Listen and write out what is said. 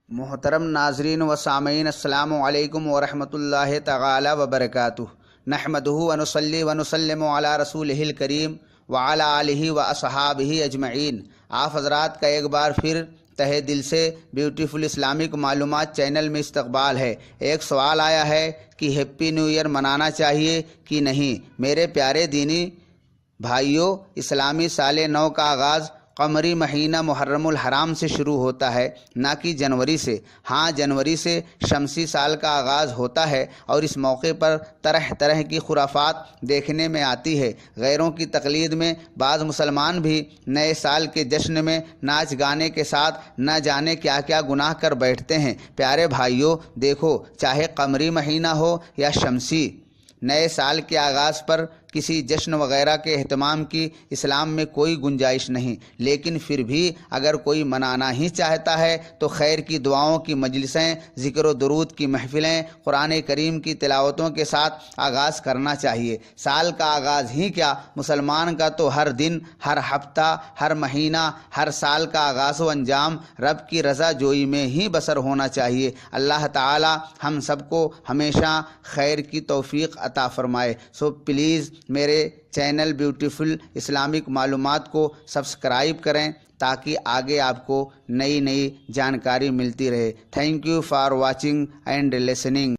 محترم ناظرین و سامعین، السلام علیکم ورحمۃ اللہ تعالی وبرکاتہ۔ نحمدہ ونصلی ونسلم علی رسولہ الکریم وعلی آلہ واصحابہ اجمعین۔ آپ حضرات کا ایک بار پھر تہہ دل سے بیوٹیفل اسلامک معلومات چینل میں استقبال ہے۔ ایک سوال آیا ہے کہ ہیپی نیو ایئر منانا چاہیے کہ نہیں؟ میرے پیارے دینی بھائیوں، اسلامی سال نو کا آغاز قمری مہینہ محرم الحرام سے شروع ہوتا ہے، نہ کہ جنوری سے۔ ہاں، جنوری سے شمسی سال کا آغاز ہوتا ہے اور اس موقع پر طرح طرح کی خرافات دیکھنے میں آتی ہے۔ غیروں کی تقلید میں بعض مسلمان بھی نئے سال کے جشن میں ناچ گانے کے ساتھ نہ جانے کیا کیا گناہ کر بیٹھتے ہیں۔ پیارے بھائیوں، دیکھو، چاہے قمری مہینہ ہو یا شمسی، نئے سال کے آغاز پر کسی جشن وغیرہ کے اہتمام کی اسلام میں کوئی گنجائش نہیں، لیکن پھر بھی اگر کوئی منانا ہی چاہتا ہے تو خیر کی دعاؤں کی مجلسیں، ذکر و درود کی محفلیں، قرآن کریم کی تلاوتوں کے ساتھ آغاز کرنا چاہیے۔ سال کا آغاز ہی کیا، مسلمان کا تو ہر دن، ہر ہفتہ، ہر مہینہ، ہر سال کا آغاز و انجام رب کی رضا جوئی میں ہی بسر ہونا چاہیے۔ اللہ تعالی ہم سب کو ہمیشہ خیر کی توفیق عطا فرمائے۔ سو پلیز میرے چینل بیوٹیفل اسلامک معلومات کو سبسکرائب کریں تاکہ آگے آپ کو نئی نئی جانکاری ملتی رہے۔ Thank you for watching and listening.